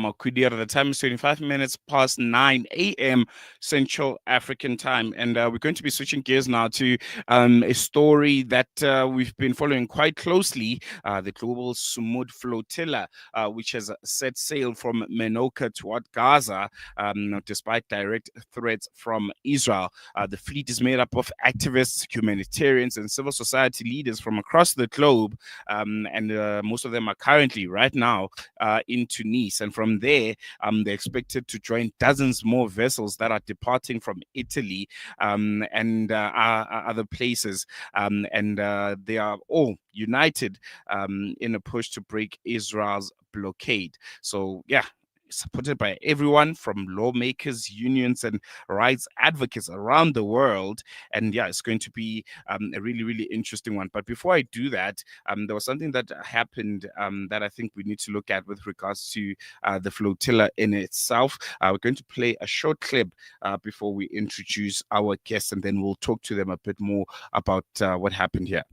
Makhwidiri. The time is 25 minutes past 9 a.m. Central African time. And we're going to be switching gears now to a story that we've been following quite closely, the global Sumud Flotilla, which has set sail from Menoka toward Gaza, despite direct threats from Israel. The fleet is made up of activists, humanitarians, and civil society leaders from across the globe, and most of them are currently, right now, in Tunis. And from there, they're expected to join dozens more vessels that are departing from Italy and other places. And they are all united in a push to break Israel's blockade. So, yeah, supported by everyone from lawmakers, unions, and rights advocates around the world. And yeah, it's going to be a really, really interesting one. But before I do that, there was something that happened that I think we need to look at with regards to the flotilla in itself. We're going to play a short clip before we introduce our guests, and then we'll talk to them a bit more about what happened here.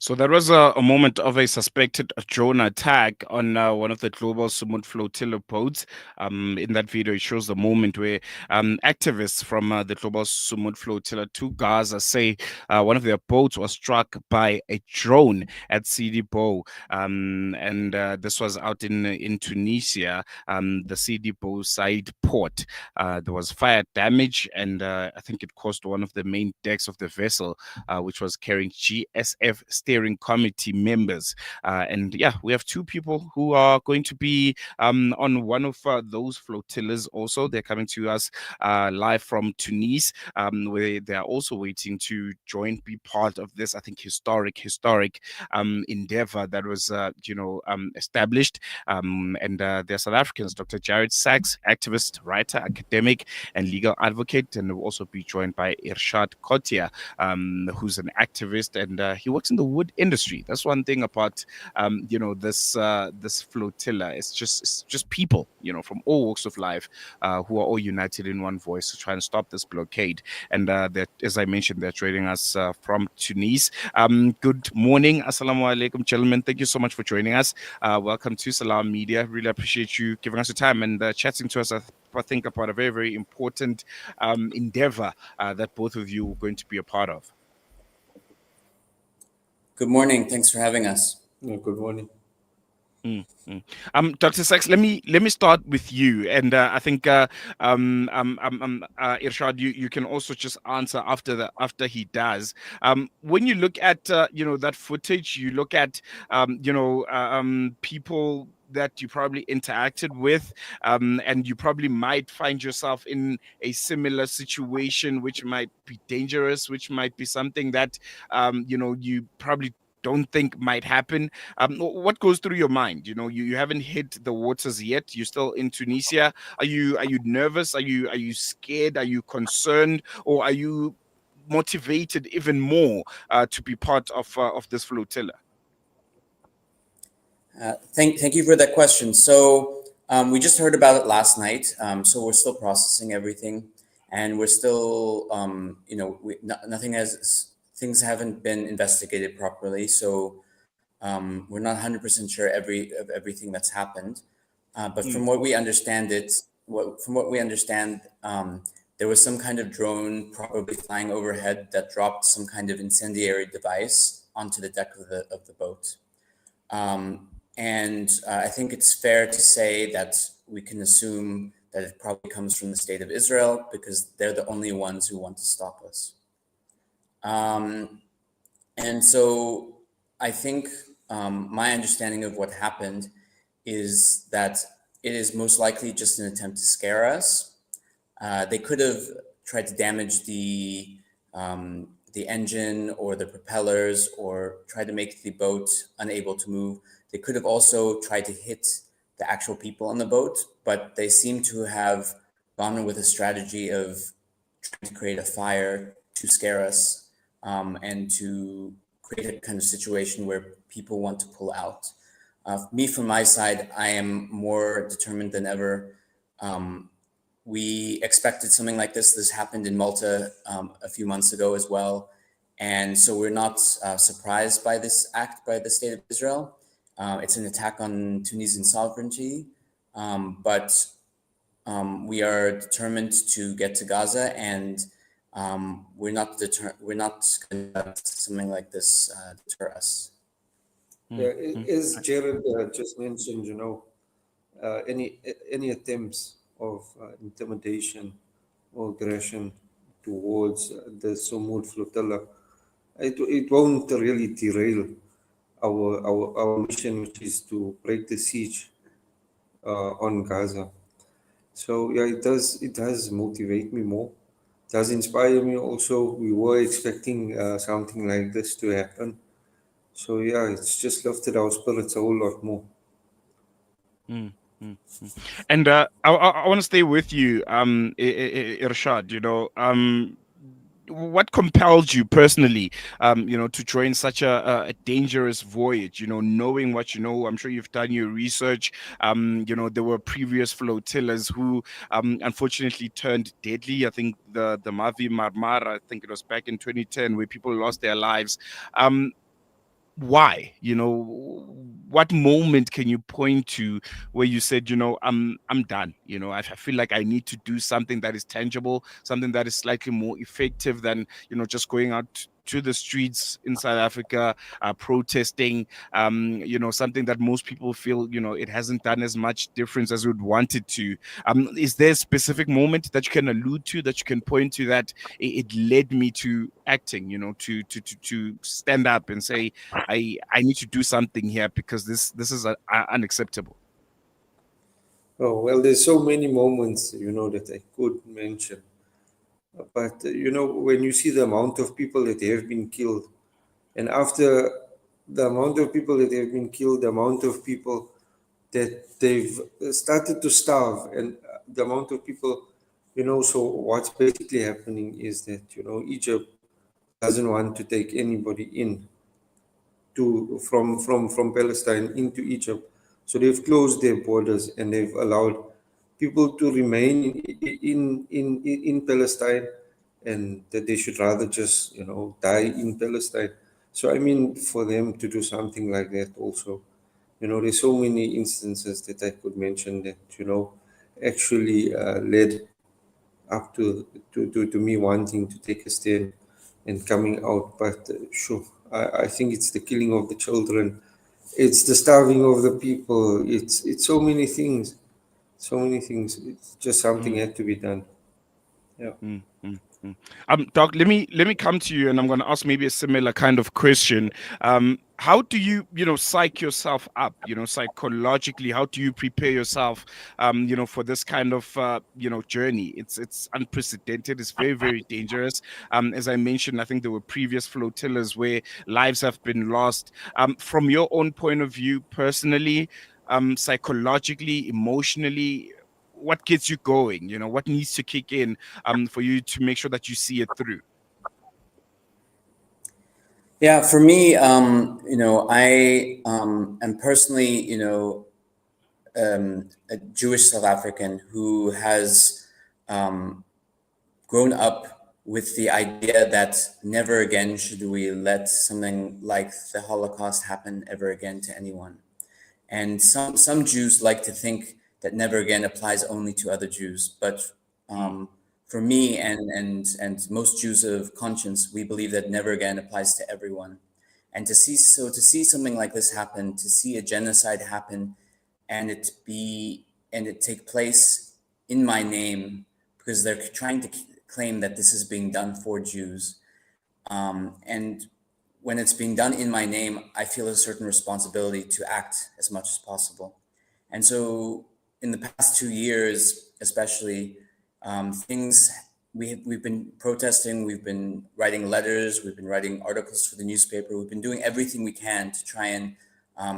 So there was a moment of a suspected drone attack on one of the global Sumud Flotilla boats. In that video, it shows the moment where activists from the global Sumud Flotilla to Gaza say one of their boats was struck by a drone at Sidi Bo. And this was out in Tunisia, the Sidi Bo side port. There was fire damage, and I think it caused one of the main decks of the vessel, which was carrying GSF steering committee members. And yeah, we have two people who are going to be on one of those flotillas also. They're coming to us live from Tunis, where they're also waiting to be part of this, I think, historic endeavor that was, established. And they're South Africans, Dr. Jared Sachs, activist, writer, academic, and legal advocate. And we'll also be joined by Irshaad Chothia, who's an activist, and he works in the wood industry. That's one thing about this flotilla. It's just people, from all walks of life, who are all united in one voice to try and stop this blockade. And that, as I mentioned, they're joining us from Tunis. Good morning, assalamu alaikum, gentlemen. Thank you so much for joining us. Welcome to Salam Media. Really appreciate you giving us the time and chatting to us. I think about a very, very important endeavor that both of you are going to be a part of. Good morning. Thanks for having us. Good morning. Dr. Sachs, let me start with you, and I think Irshaad, you can also just answer after he does. When you look at that footage, you look at people that you probably interacted with, and you probably might find yourself in a similar situation, which might be dangerous, which might be something that you probably don't think might happen. What goes through your mind? You haven't hit the waters yet. You're still in Tunisia. Are you nervous? Are you scared? Are you concerned? Or are you motivated even more to be part of this flotilla? Thank you for that question. So we just heard about it last night. So we're still processing everything, and we're still, nothing has things haven't been investigated properly. So we're not 100% sure of everything that's happened. But Mm, from what we understand, there was some kind of drone probably flying overhead that dropped some kind of incendiary device onto the deck of the boat. And I think it's fair to say that we can assume that it probably comes from the state of Israel because they're the only ones who want to stop us. Um, and so I think my understanding of what happened is that it is most likely just an attempt to scare us. They could have tried to damage the engine or the propellers or try to make the boat unable to move. They could have also tried to hit the actual people on the boat, but they seem to have gone with a strategy of trying to create a fire to scare us and to create a kind of situation where people want to pull out. Me, from my side, I am more determined than ever. We expected something like this. This happened in Malta a few months ago as well. And so we're not surprised by this act by the state of Israel. It's an attack on Tunisian sovereignty, but we are determined to get to Gaza, and we're not going to let something like this deter us. Yeah, mm, mm. as Jared just mentioned, any attempts of intimidation or aggression towards the Sumud Flotilla, it won't really derail our mission, which is to break the siege on Gaza. So yeah, it does motivate me more. It does inspire me also. We were expecting something like this to happen. So yeah, it's just lifted our spirits a whole lot more. Mm, mm, mm. And I want to stay with you, Irshaad. What compelled you personally, to join such a dangerous voyage? Knowing what you know, I'm sure you've done your research. There were previous flotillas who, unfortunately, turned deadly. I think the Mavi Marmara, I think it was back in 2010, where people lost their lives. Why? What moment can you point to where you said, I'm done? I feel like I need to do something that is tangible, something that is slightly more effective than just going out to the streets in South Africa, protesting. Something that most people feel, it hasn't done as much difference as we'd want it to. Is there a specific moment that you can allude to, that you can point to, that it led me to acting, to stand up and say, I need to do something here because this is unacceptable. Oh, well, there's so many moments, that I could mention. But, when you see the amount of people that have been killed, and after the amount of people that have been killed, the amount of people that they've started to starve, and the amount of people, so what's basically happening is that, Egypt doesn't want to take anybody in from Palestine into Egypt. So they've closed their borders and they've allowed people to remain in Palestine, and that they should rather just die in Palestine. So I mean, for them to do something like that also, there's so many instances that I could mention that actually led up to me wanting to take a stand and coming out. But sure, I think it's the killing of the children, it's the starving of the people, it's so many things, so many things. It's just something Mm. had to be done. Yeah. Mm, mm, mm. Doc, let me come to you, and I'm going to ask maybe a similar kind of question. How do you, psych yourself up, psychologically? How do you prepare yourself, for this kind of, journey? It's unprecedented. It's very, very dangerous. As I mentioned, I think there were previous flotillas where lives have been lost. From your own point of view, personally, psychologically, emotionally, what gets you going? What needs to kick in for you to make sure that you see it through? Yeah, for me, I am personally, a Jewish South African who has grown up with the idea that never again should we let something like the Holocaust happen ever again to anyone. And some Jews like to think that never again applies only to other Jews, but for me and most Jews of conscience, we believe that never again applies to everyone. And to see something like this happen, to see a genocide happen, and it take place in my name, because they're trying to claim that this is being done for Jews, and when it's being done in my name, I feel a certain responsibility to act as much as possible. And so, in the past 2 years, especially, things we've been protesting, we've been writing letters, we've been writing articles for the newspaper, we've been doing everything we can to try and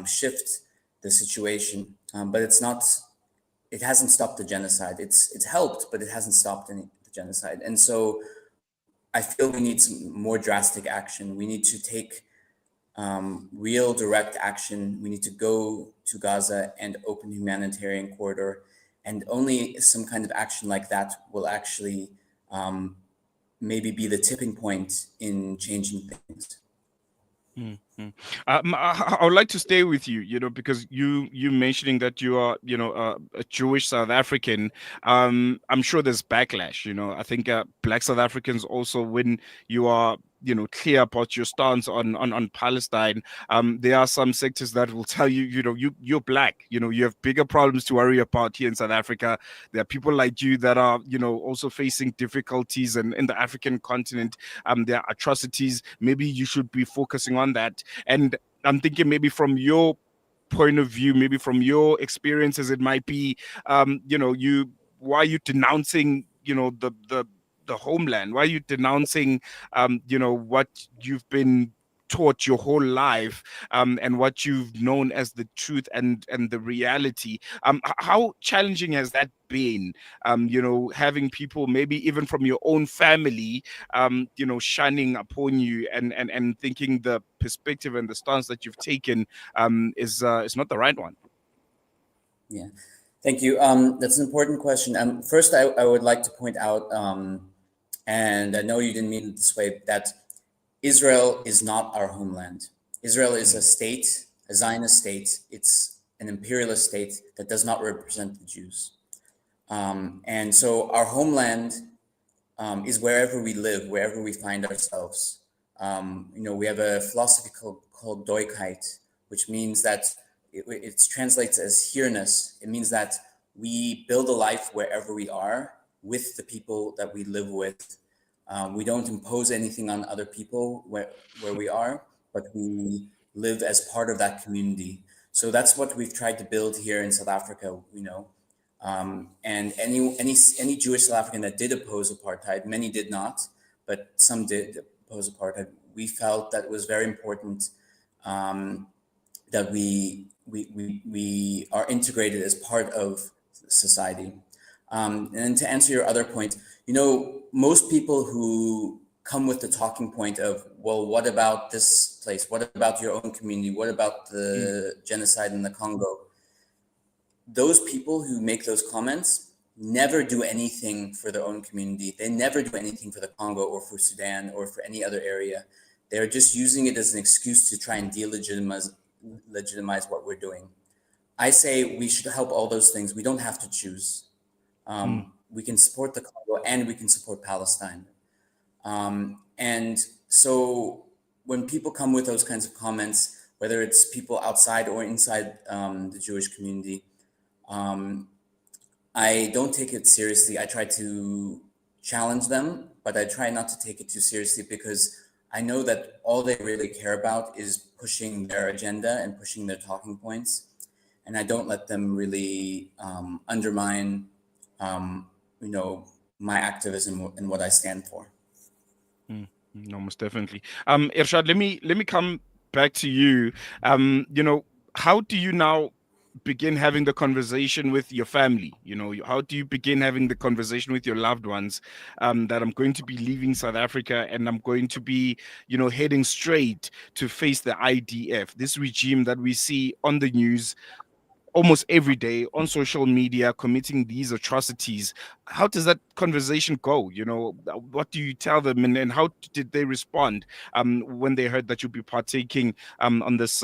shift the situation. But it hasn't stopped the genocide. It's helped, but it hasn't stopped the genocide. And so I feel we need some more drastic action. We need to take real direct action. We need to go to Gaza and open a humanitarian corridor. And only some kind of action like that will actually maybe be the tipping point in changing things. I would like to stay with you, because you mentioning that you are, a Jewish South African. I'm sure there's backlash. I think Black South Africans also, when you are, clear about your stance on Palestine, there are some sectors that will tell you, you're Black. You have bigger problems to worry about here in South Africa. There are people like you that are, also facing difficulties in the African continent. There are atrocities. Maybe you should be focusing on that. And I'm thinking maybe from your point of view, maybe from your experiences, it might be, why are you denouncing, the homeland? Why are you denouncing, what you've been taught your whole life, and what you've known as the truth and the reality? How challenging has that been? Having people maybe even from your own family, shining upon you and thinking the perspective and the stance that you've taken is not the right one. Yeah, thank you. That's an important question. First, I would like to point out, and I know you didn't mean it this way, that Israel is not our homeland. Israel is a state, a Zionist state. It's an imperialist state that does not represent the Jews. And so our homeland is wherever we live, wherever we find ourselves. We have a philosophy called Doikheit, which means that it translates as here-ness. It means that we build a life wherever we are with the people that we live with. We don't impose anything on other people where we are, but we live as part of that community. So that's what we've tried to build here in South Africa, and any Jewish South African that did oppose apartheid, many did not, but some did oppose apartheid. We felt that it was very important that we are integrated as part of society. And to answer your other point, most people who come with the talking point of, well, what about this place? What about your own community? What about the genocide in the Congo? Those people who make those comments never do anything for their own community. They never do anything for the Congo or for Sudan or for any other area. They're just using it as an excuse to try and delegitimize what we're doing. I say we should help all those things. We don't have to choose. We can support the Congo and we can support Palestine. And so when people come with those kinds of comments, whether it's people outside or inside the Jewish community, I don't take it seriously. I try to challenge them, but I try not to take it too seriously because I know that all they really care about is pushing their agenda and pushing their talking points. And I don't let them really undermine, my activism and what I stand for. No, most definitely. Irshaad, let me come back to you. How do you now begin having the conversation with your family? How do you begin having the conversation with your loved ones, that I'm going to be leaving South Africa and I'm going to be, heading straight to face the IDF, this regime that we see on the news almost every day on social media, committing these atrocities? How does that conversation go? What do you tell them, and how did they respond when they heard that you'll be partaking on this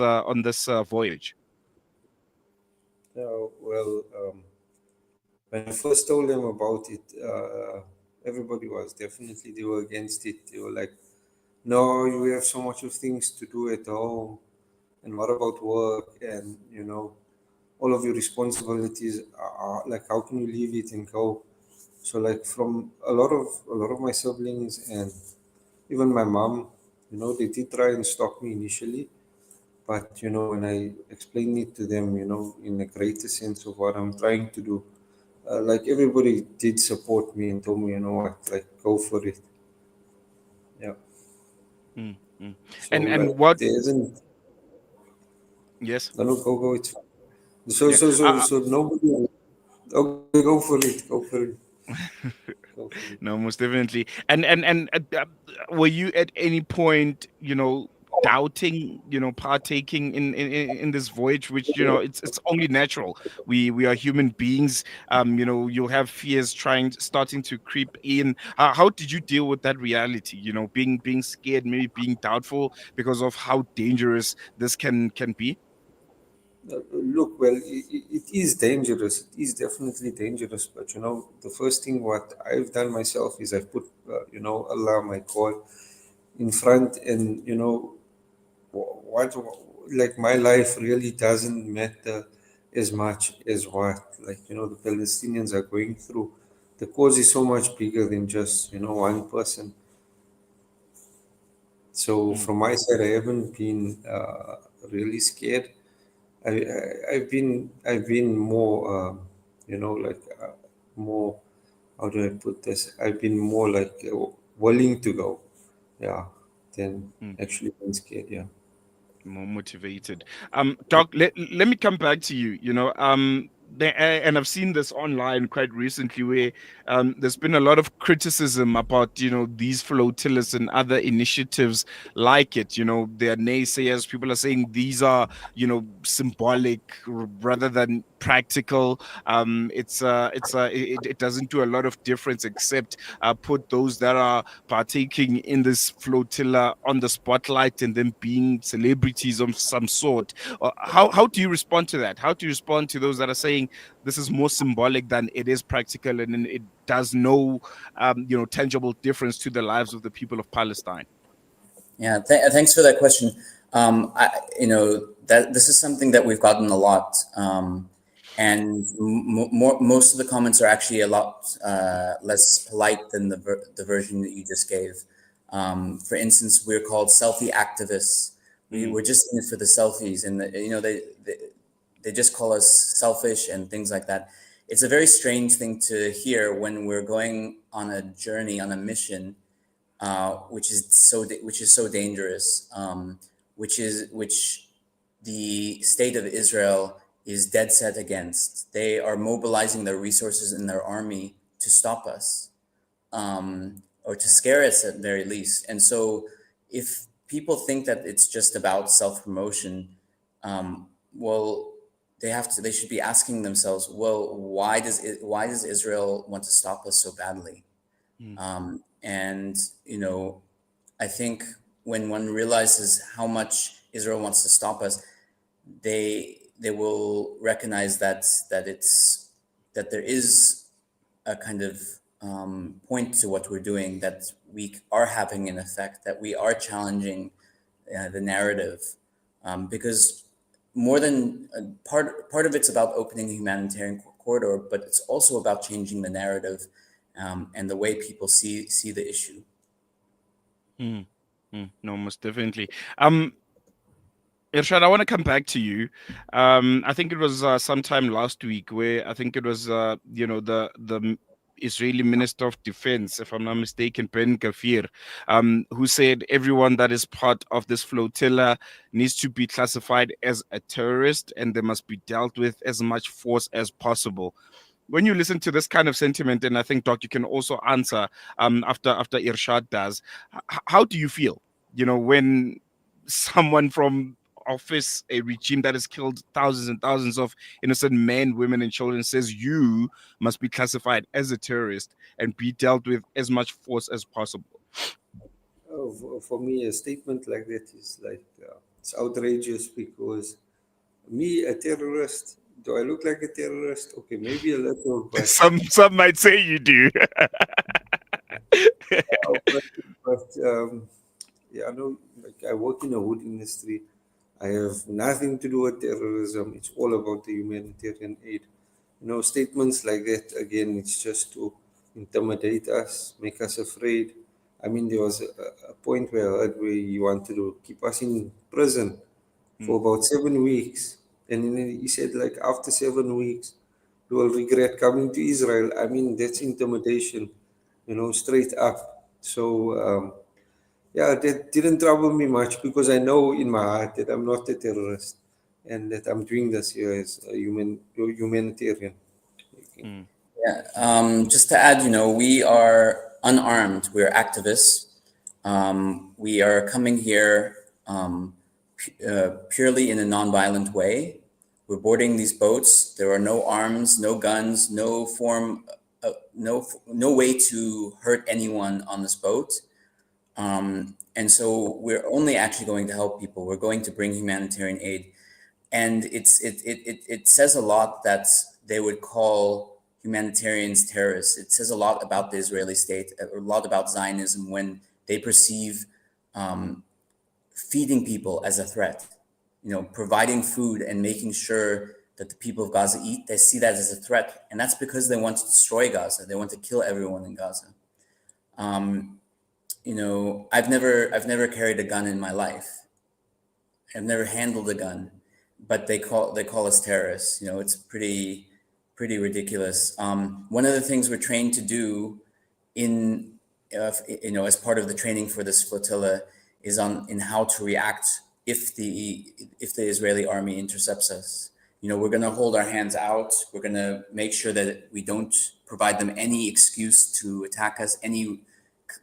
voyage? Well, when I first told them about it, everybody was definitely, they were against it. They were like, no, you have so much of things to do at home. And what about work? And, all of your responsibilities are like, how can you leave it and go? So like from a lot of my siblings and even my mom, they did try and stop me initially. But, when I explained it to them, in a greater sense of what I'm trying to do, like everybody did support me and told me, you know what, like go for it. Yeah. Mm, mm. So And like what? there isn't. Yes. No, no, go. It's fine. So Yeah. so so so nobody. Okay, go for it. Go for it. Go for it. No, most definitely. And were you at any point, doubting, partaking in this voyage, which, it's only natural. We are human beings. You'll have fears starting to creep in. How did you deal with that reality? Being scared, maybe being doubtful because of how dangerous this can be. Look, well, it is dangerous. It is definitely dangerous. But the first thing what I've done myself is I've put, Allah, my God, in front, and what like my life really doesn't matter as much as what like the Palestinians are going through. The cause is so much bigger than just one person. So Mm, from my side, I haven't been really scared. I've been more like more, how do I put this? I've been more like willing to go, yeah, than mm. actually being scared. Yeah. More motivated. Doc, let me come back to you. And I've seen this online quite recently, where there's been a lot of criticism about these flotillas and other initiatives like it. There are naysayers. People are saying these are symbolic rather than practical. It doesn't do a lot of difference except put those that are partaking in this flotilla on the spotlight and then being celebrities of some sort. How do you respond to that? How do you respond to those that are saying this is more symbolic than it is practical, and it does no tangible difference to the lives of the people of Palestine? Yeah, thanks for that question. That this is something that we've gotten a lot, and most of the comments are actually a lot less polite than the version that you just gave. For instance, we're called selfie activists. We're just in it for the selfies, and they just call us selfish and things like that. It's a very strange thing to hear when we're going on a journey, on a mission, which is so dangerous, which the state of Israel is dead set against. They are mobilizing their resources in their army to stop us, or to scare us at very least. And so, if people think that it's just about self promotion, well, they should be asking themselves, well, why does Israel want to stop us so badly? Mm, And I think when one realizes how much Israel wants to stop us, they will recognize that there is a kind of point to what we're doing, that we are having an effect, that we are challenging the narrative, because more than part of it's about opening a humanitarian corridor, but it's also about changing the narrative, and the way people see the issue. mm, no, most definitely. Irshaad, I want to come back to you. I think it was sometime last week where I think it was, the Israeli Minister of Defense, if I'm not mistaken, Ben Gvir, who said everyone that is part of this flotilla needs to be classified as a terrorist and they must be dealt with as much force as possible. When you listen to this kind of sentiment, and I think, Doc, you can also answer after Irshaad does, how do you feel? When someone from office, a regime that has killed thousands and thousands of innocent men, women, and children, says you must be classified as a terrorist and be dealt with as much force as possible. For me, a statement like that is like it's outrageous because me, a terrorist. Do I look like a terrorist? Okay, maybe a little, but Some might say you do. but, but yeah, no, like I work in a wood industry. I have nothing to do with terrorism. It's all about the humanitarian aid. Statements like that, again, it's just to intimidate us, make us afraid. I mean, there was a point where I heard where he wanted to keep us in prison for about 7 weeks. And then he said, like, after 7 weeks, you will regret coming to Israel. I mean, that's intimidation, straight up. So, yeah, that didn't trouble me much because I know in my heart that I'm not a terrorist and that I'm doing this here as a humanitarian. Okay. Yeah, just to add, we are unarmed. We're activists. We are coming here purely in a nonviolent way. We're boarding these boats. There are no arms, no guns, no form, no way to hurt anyone on this boat. And so we're only actually going to help people. We're going to bring humanitarian aid, and it says a lot that they would call humanitarians terrorists. It says a lot about the Israeli state, a lot about Zionism when they perceive feeding people as a threat. Providing food and making sure that the people of Gaza eat, they see that as a threat, and that's because they want to destroy Gaza. They want to kill everyone in Gaza. I've never carried a gun in my life. I've never handled a gun, but they call us terrorists. It's pretty ridiculous. One of the things we're trained to do as part of the training for this flotilla is in how to react if the Israeli army intercepts us. We're going to hold our hands out. We're going to make sure that we don't provide them any excuse to attack us.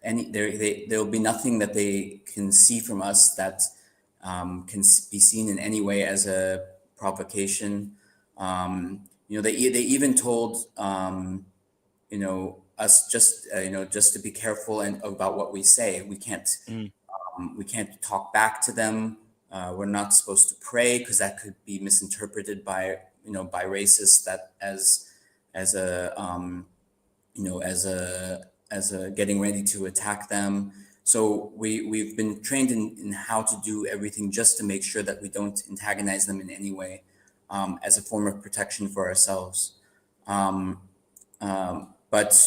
There'll be nothing that they can see from us that can be seen in any way as a provocation. They even told us just to be careful and about what we say. We can't talk back to them. We're not supposed to pray because that could be misinterpreted by racists that as a getting ready to attack them. So we've been trained in how to do everything just to make sure that we don't antagonize them in any way, as a form of protection for ourselves. But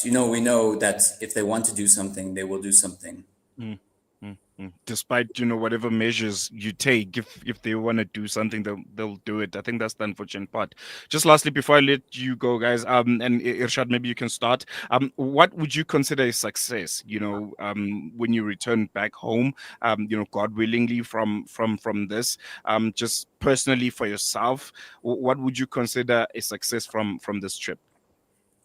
we know that if they want to do something, they will do something. Despite whatever measures you take, if they want to do something, they'll do it. I think that's the unfortunate part. Just lastly, before I let you go, guys, and Irshaad, maybe you can start. What would you consider a success? When you return back home, God willingly from this, just personally for yourself, what would you consider a success from this trip?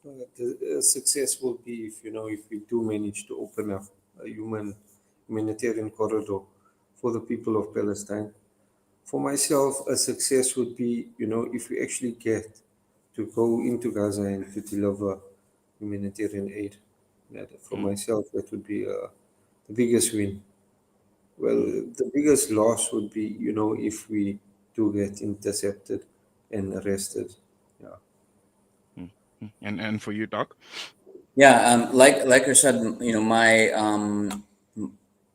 The success will be if we do manage to open up a humanitarian corridor for the people of Palestine. For myself, a success would be, if we actually get to go into Gaza and to deliver humanitarian aid. For myself, that would be the biggest win. Well, the biggest loss would be, if we do get intercepted and arrested. Yeah. And for you, Doc? Yeah, like Irshaad, my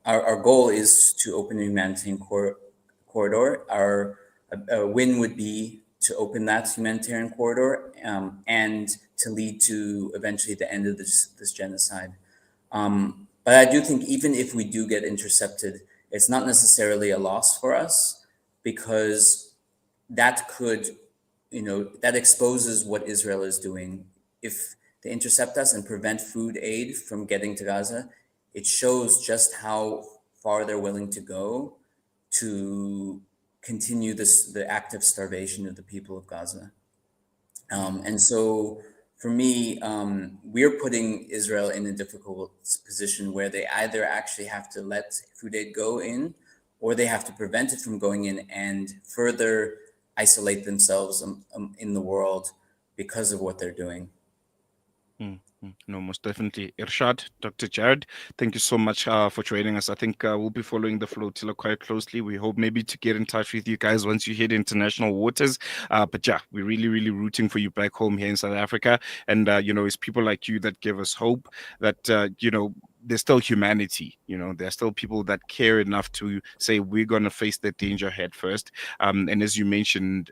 our goal is to open a humanitarian corridor. Our win would be to open that humanitarian corridor and to lead to eventually the end of this genocide. But I do think even if we do get intercepted, it's not necessarily a loss for us, because that could, that exposes what Israel is doing. If they intercept us and prevent food aid from getting to Gaza, it shows just how far they're willing to go to continue the active starvation of the people of Gaza. And so for me, we're putting Israel in a difficult position where they either actually have to let food aid go in, or they have to prevent it from going in and further isolate themselves in the world because of what they're doing. No, most definitely. Irshaad, Dr. Jared, thank you so much for joining us. I think we'll be following the flotilla quite closely. We hope maybe to get in touch with you guys once you hit international waters. But yeah, we're really, really rooting for you back home here in South Africa. And, it's people like you that give us hope that, there's still humanity. There's still people that care enough to say we're going to face the danger head first. And as you mentioned,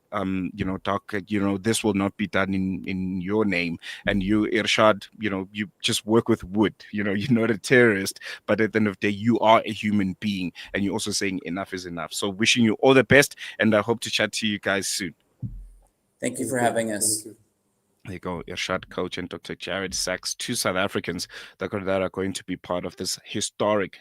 Doc, this will not be done in your name. And you, Irshaad, you just work with wood. You're not a terrorist, but at the end of the day, you are a human being. And you're also saying enough is enough. So wishing you all the best. And I hope to chat to you guys soon. Thank you for having us. There you go, Irshaad, coach, and Dr. Jared Sachs, two South Africans that are going to be part of this historic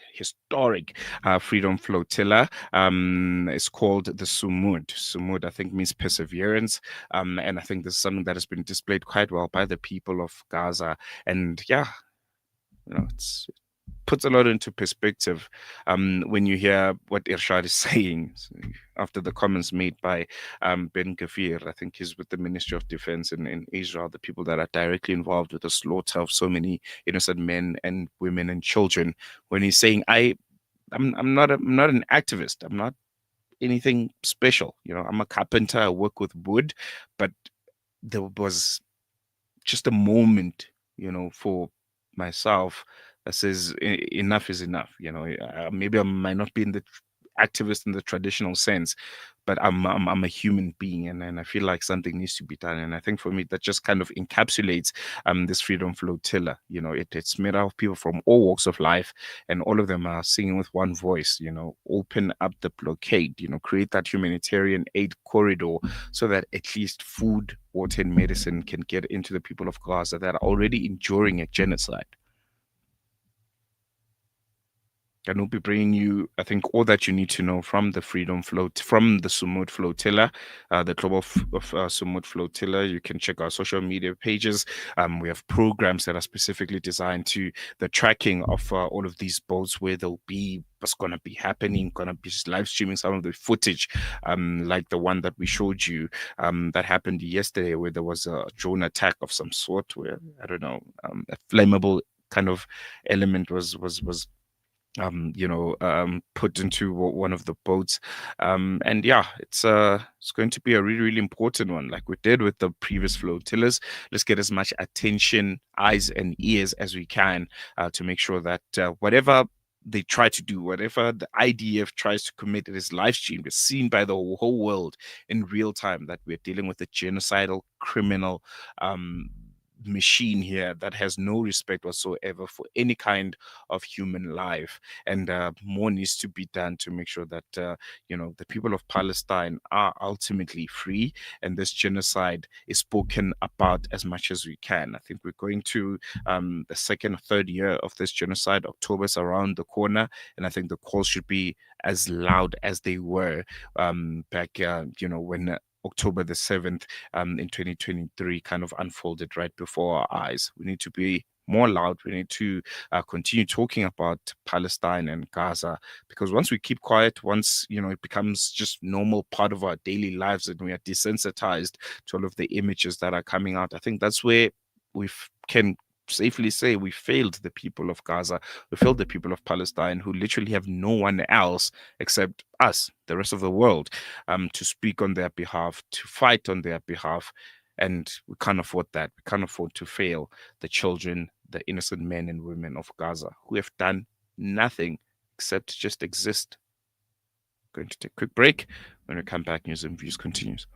freedom flotilla. It's called the Sumud. Sumud, I think, means perseverance. And I think this is something that has been displayed quite well by the people of Gaza. And yeah, it's puts a lot into perspective when you hear what Irshaad is saying after the comments made by Ben Gvir. I think he's with the Ministry of Defense in Israel, the people that are directly involved with the slaughter of so many innocent men and women and children. When he's saying, I'm not an activist. I'm not anything special. I'm a carpenter. I work with wood, but there was just a moment, for myself that says enough is enough. Maybe I might not be in the activist in the traditional sense, but I'm a human being, and I feel like something needs to be done. And I think for me that just kind of encapsulates this freedom flotilla. It's made out of people from all walks of life, and all of them are singing with one voice. Open up the blockade. Create that humanitarian aid corridor so that at least food, water, and medicine can get into the people of Gaza that are already enduring a genocide. And we'll be bringing you, I think, all that you need to know from the from the Sumud Flotilla, the global Sumud Flotilla. You can check our social media pages. We have programs that are specifically designed to the tracking of all of these boats, where they'll be, what's going to be happening, going to be just live streaming some of the footage, like the one that we showed you that happened yesterday, where there was a drone attack of some sort, where, I don't know, a flammable kind of element was put into one of the boats. And yeah, it's going to be a really, really important one, like we did with the previous flotillas. Let's get as much attention, eyes and ears as we can to make sure that whatever they try to do, whatever the IDF tries to commit, it is live streamed, it's seen by the whole world in real time, that we're dealing with a genocidal criminal machine here that has no respect whatsoever for any kind of human life. And more needs to be done to make sure that the people of Palestine are ultimately free, and this genocide is spoken about as much as we can. I think we're going to the second or third year of this genocide. October's around the corner, and I think the calls should be as loud as they were back when October the 7th in 2023 kind of unfolded right before our eyes. We need to be more loud. We need to continue talking about Palestine and Gaza, because once we keep quiet, once it becomes just normal part of our daily lives, and we are desensitized to all of the images that are coming out, I think that's where we can safely say we failed the people of Gaza. We failed the people of Palestine, who literally have no one else except us, the rest of the world, to speak on their behalf, to fight on their behalf. And we can't afford that. We can't afford to fail the children, the innocent men and women of Gaza, who have done nothing except just exist. Going to take a quick break. When we come back, News and Views continues.